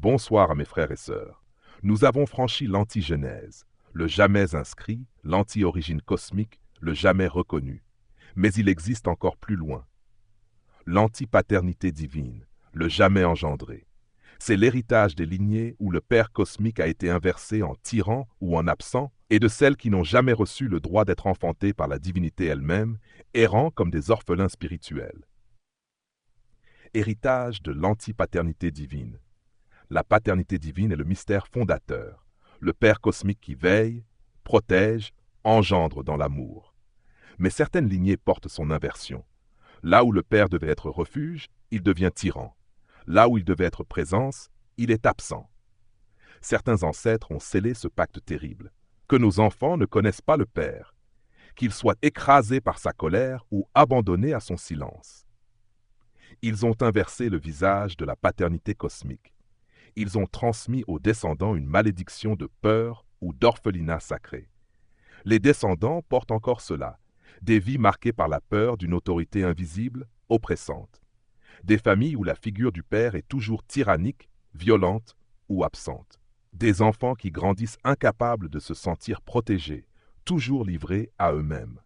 Bonsoir à mes frères et sœurs. Nous avons franchi l'antigénèse, le jamais inscrit, l'anti-origine cosmique, le jamais reconnu. Mais il existe encore plus loin. L'antipaternité divine, le jamais engendré. C'est l'héritage des lignées où le Père cosmique a été inversé en tyran ou en absent, et de celles qui n'ont jamais reçu le droit d'être enfantées par la divinité elle-même, errant comme des orphelins spirituels. Héritage de l'antipaternité divine. La paternité divine est le mystère fondateur, le Père cosmique qui veille, protège, engendre dans l'amour. Mais certaines lignées portent son inversion. Là où le Père devait être refuge, il devient tyran. Là où il devait être présence, il est absent. Certains ancêtres ont scellé ce pacte terrible, que nos enfants ne connaissent pas le Père, qu'ils soient écrasés par sa colère ou abandonnés à son silence. Ils ont inversé le visage de la paternité cosmique. Ils ont transmis aux descendants une malédiction de peur ou d'orphelinat sacré. Les descendants portent encore cela, des vies marquées par la peur d'une autorité invisible, oppressante. Des familles où la figure du père est toujours tyrannique, violente ou absente. Des enfants qui grandissent incapables de se sentir protégés, toujours livrés à eux-mêmes.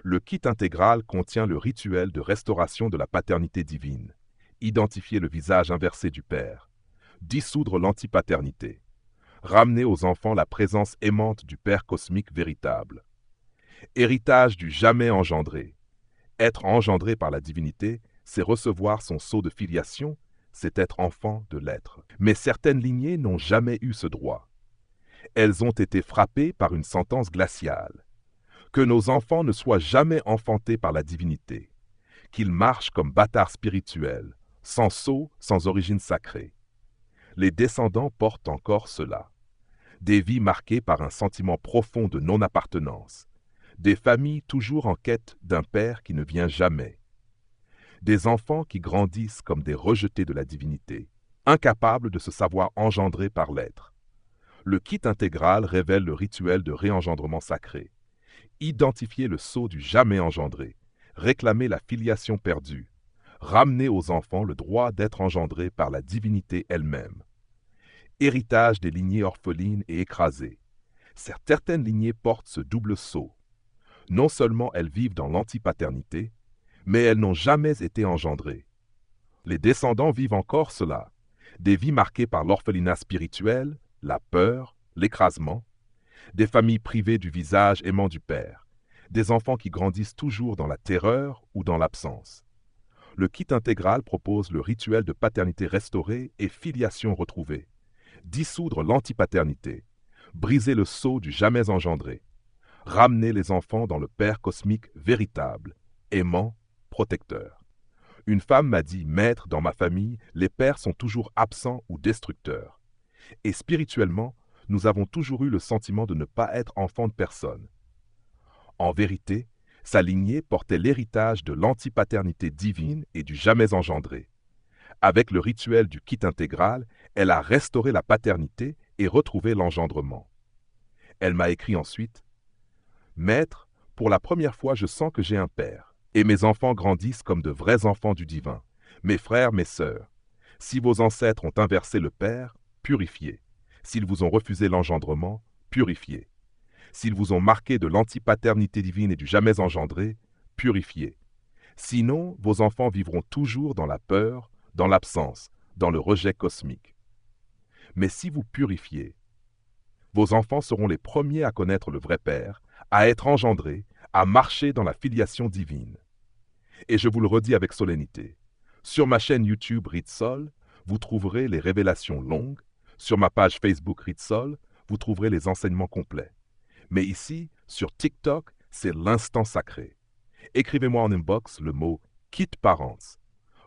Le kit intégral contient le rituel de restauration de la paternité divine, identifier le visage inversé du père, dissoudre l'antipaternité, ramener aux enfants la présence aimante du Père cosmique véritable. Héritage du jamais engendré. Être engendré par la divinité, c'est recevoir son sceau de filiation, c'est être enfant de l'être. Mais certaines lignées n'ont jamais eu ce droit. Elles ont été frappées par une sentence glaciale. Que nos enfants ne soient jamais enfantés par la divinité, qu'ils marchent comme bâtards spirituels, sans sceau, sans origine sacrée. Les descendants portent encore cela. Des vies marquées par un sentiment profond de non-appartenance. Des familles toujours en quête d'un père qui ne vient jamais. Des enfants qui grandissent comme des rejetés de la divinité, incapables de se savoir engendrés par l'être. Le kit intégral révèle le rituel de réengendrement sacré. Identifier le sceau du jamais engendré, réclamer la filiation perdue, ramener aux enfants le droit d'être engendrés par la divinité elle-même. Héritage des lignées orphelines et écrasées. Certaines lignées portent ce double sceau. Non seulement elles vivent dans l'antipaternité, mais elles n'ont jamais été engendrées. Les descendants vivent encore cela, des vies marquées par l'orphelinat spirituel, la peur, l'écrasement, des familles privées du visage aimant du Père, des enfants qui grandissent toujours dans la terreur ou dans l'absence. Le kit intégral propose le rituel de paternité restaurée et filiation retrouvée. Dissoudre l'antipaternité, briser le sceau du jamais engendré, ramener les enfants dans le Père cosmique véritable, aimant, protecteur. Une femme m'a dit, Maître, dans ma famille, les pères sont toujours absents ou destructeurs. Et spirituellement, nous avons toujours eu le sentiment de ne pas être enfants de personne. En vérité, sa lignée portait l'héritage de l'antipaternité divine et du jamais engendré. Avec le rituel du kit intégral, elle a restauré la paternité et retrouvé l'engendrement. Elle m'a écrit ensuite, « Maître, pour la première fois je sens que j'ai un père, et mes enfants grandissent comme de vrais enfants du divin. Mes frères, mes sœurs, si vos ancêtres ont inversé le père, purifiez. S'ils vous ont refusé l'engendrement, purifiez. S'ils vous ont marqué de l'antipaternité divine et du jamais engendré, purifiez. Sinon, vos enfants vivront toujours dans la peur, dans l'absence, dans le rejet cosmique. Mais si vous purifiez, vos enfants seront les premiers à connaître le vrai Père, à être engendrés, à marcher dans la filiation divine. Et je vous le redis avec solennité, sur ma chaîne YouTube Ritsol, vous trouverez les révélations longues, sur ma page Facebook Ritsol, vous trouverez les enseignements complets. Mais ici, sur TikTok, c'est l'instant sacré. Écrivez-moi en inbox le mot « Kit Parents ».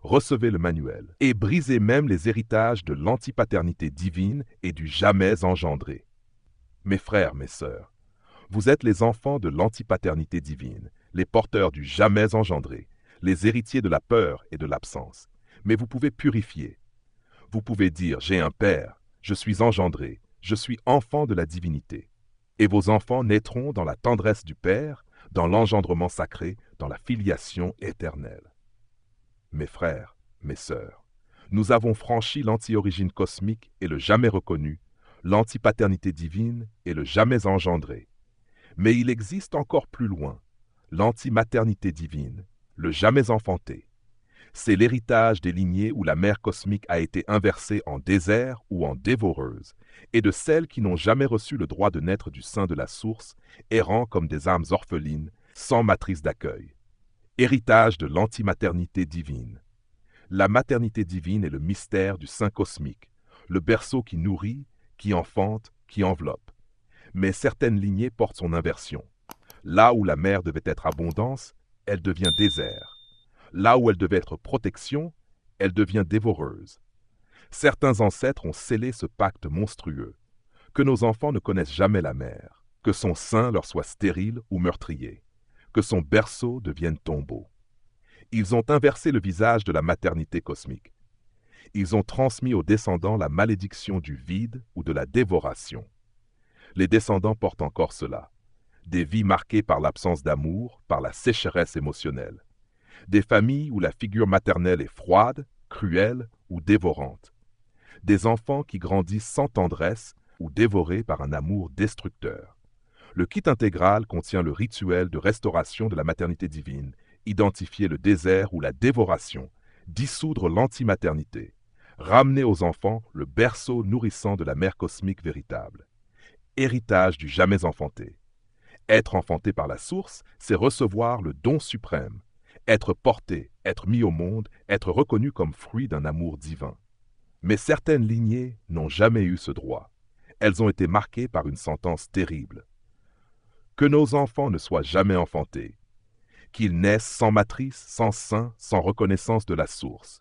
Recevez le manuel et brisez même les héritages de l'antipaternité divine et du jamais engendré. Mes frères, mes sœurs, vous êtes les enfants de l'antipaternité divine, les porteurs du jamais engendré, les héritiers de la peur et de l'absence. Mais vous pouvez purifier. Vous pouvez dire « J'ai un père, je suis engendré, je suis enfant de la divinité ». Et vos enfants naîtront dans la tendresse du Père, dans l'engendrement sacré, dans la filiation éternelle. Mes frères, mes sœurs, Nous avons franchi l'anti-origine cosmique et le jamais reconnu, l'anti-paternité divine et le jamais engendré. Mais il existe encore plus loin, l'anti-maternité divine, le jamais enfanté. C'est l'héritage des lignées où la mère cosmique a été inversée en désert ou en dévoreuse, et de celles qui n'ont jamais reçu le droit de naître du sein de la source, errant comme des âmes orphelines, sans matrice d'accueil. Héritage de l'antimaternité divine. La maternité divine est le mystère du sein cosmique, le berceau qui nourrit, qui enfante, qui enveloppe. Mais certaines lignées portent son inversion. Là où la mère devait être abondance, elle devient désert. Là où elle devait être protection, elle devient dévoreuse. Certains ancêtres ont scellé ce pacte monstrueux, que nos enfants ne connaissent jamais la mère, que son sein leur soit stérile ou meurtrier, que son berceau devienne tombeau. Ils ont inversé le visage de la maternité cosmique. Ils ont transmis aux descendants la malédiction du vide ou de la dévoration. Les descendants portent encore cela, des vies marquées par l'absence d'amour, par la sécheresse émotionnelle. Des familles où la figure maternelle est froide, cruelle ou dévorante. Des enfants qui grandissent sans tendresse ou dévorés par un amour destructeur. Le kit intégral contient le rituel de restauration de la maternité divine, identifier le désert ou la dévoration, dissoudre l'antimaternité, ramener aux enfants le berceau nourrissant de la mère cosmique véritable. Héritage du jamais enfanté. Être enfanté par la source, c'est recevoir le don suprême, être porté, être mis au monde, être reconnu comme fruit d'un amour divin. Mais certaines lignées n'ont jamais eu ce droit. Elles ont été marquées par une sentence terrible. Que nos enfants ne soient jamais enfantés, qu'ils naissent sans matrice, sans sein, sans reconnaissance de la source.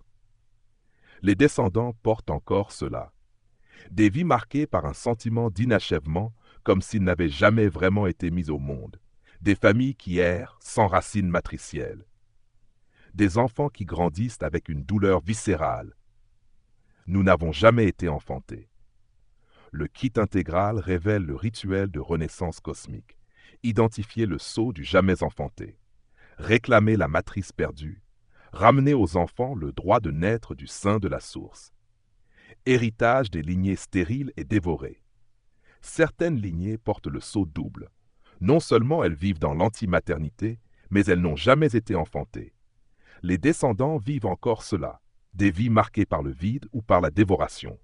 Les descendants portent encore cela. Des vies marquées par un sentiment d'inachèvement, comme s'ils n'avaient jamais vraiment été mis au monde. Des familles qui errent sans racines matricielles. Des enfants qui grandissent avec une douleur viscérale. Nous n'avons jamais été enfantés. Le kit intégral révèle le rituel de renaissance cosmique. Identifier le sceau du jamais enfanté. Réclamer la matrice perdue. Ramener aux enfants le droit de naître du sein de la source. Héritage des lignées stériles et dévorées. Certaines lignées portent le sceau double. Non seulement elles vivent dans l'antimaternité, mais elles n'ont jamais été enfantées. Les descendants vivent encore cela, des vies marquées par le vide ou par la dévoration.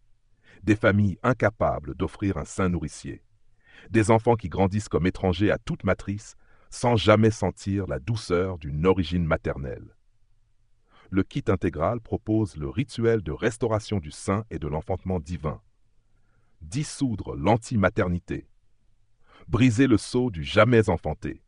Des familles incapables d'offrir un sein nourricier. Des enfants qui grandissent comme étrangers à toute matrice, sans jamais sentir la douceur d'une origine maternelle. Le kit intégral propose le rituel de restauration du sein et de l'enfantement divin. Dissoudre l'antimaternité. Briser le sceau du jamais enfanté.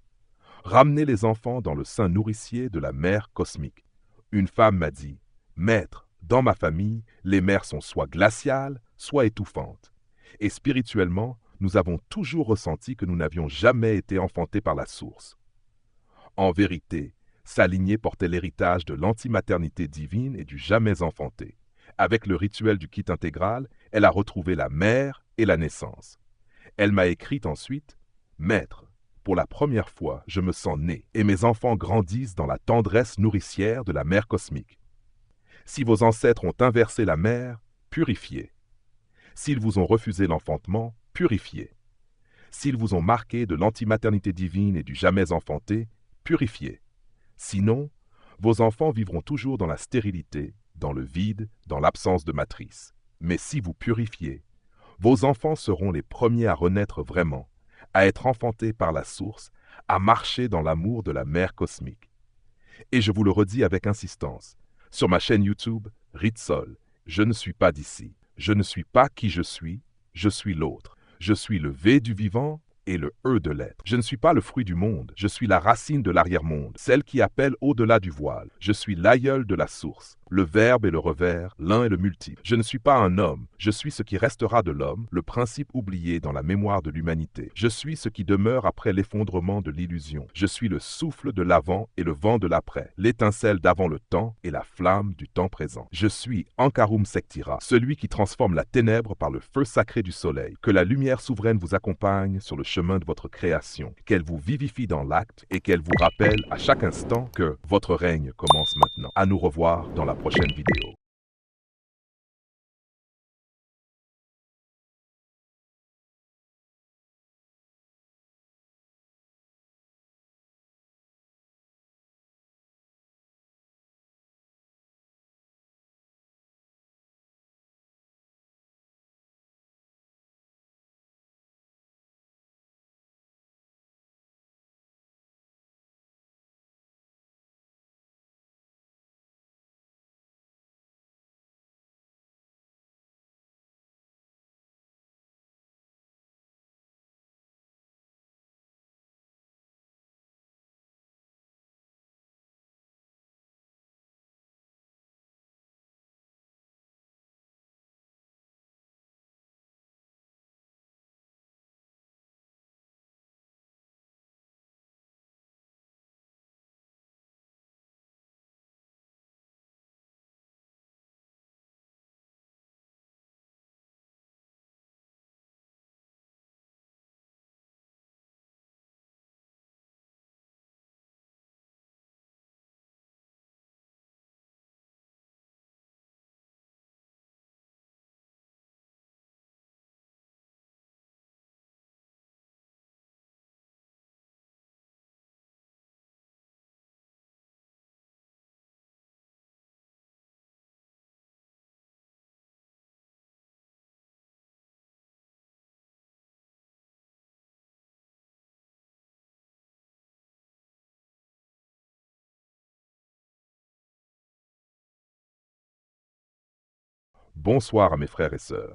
Ramener les enfants dans le sein nourricier de la mère cosmique. Une femme m'a dit, « Maître, dans ma famille, les mères sont soit glaciales, soit étouffantes. Et spirituellement, nous avons toujours ressenti que nous n'avions jamais été enfantés par la source. » En vérité, sa lignée portait l'héritage de l'antimaternité divine et du jamais enfanté. Avec le rituel du kit intégral, elle a retrouvé la mère et la naissance. Elle m'a écrit ensuite, « Maître, pour la première fois, je me sens né, et mes enfants grandissent dans la tendresse nourricière de la mère cosmique. Si vos ancêtres ont inversé la mère, purifiez. S'ils vous ont refusé l'enfantement, purifiez. S'ils vous ont marqué de l'antimaternité divine et du jamais enfanté, purifiez. Sinon, vos enfants vivront toujours dans la stérilité, dans le vide, dans l'absence de matrice. Mais si vous purifiez, vos enfants seront les premiers à renaître vraiment, à être enfantés par la source, à marcher dans l'amour de la mère cosmique. Et je vous le redis avec insistance, sur ma chaîne YouTube, Ritsol, je ne suis pas d'ici. Je ne suis pas qui je suis l'autre. Je suis le V du vivant et le E de l'être. Je ne suis pas le fruit du monde, je suis la racine de l'arrière-monde, celle qui appelle au-delà du voile. Je suis l'aïeul de la source, le verbe et le revers, l'un et le multiple. Je ne suis pas un homme, je suis ce qui restera de l'homme, le principe oublié dans la mémoire de l'humanité. Je suis ce qui demeure après l'effondrement de l'illusion. Je suis le souffle de l'avant et le vent de l'après, l'étincelle d'avant le temps et la flamme du temps présent. Je suis Ankarum Sektira, celui qui transforme la ténèbre par le feu sacré du soleil. Que la lumière souveraine vous accompagne sur le chemin de votre création, qu'elle vous vivifie dans l'acte et qu'elle vous rappelle à chaque instant que votre règne commence maintenant. À nous revoir dans la prochaine vidéo. bonsoir à mes frères et sœurs.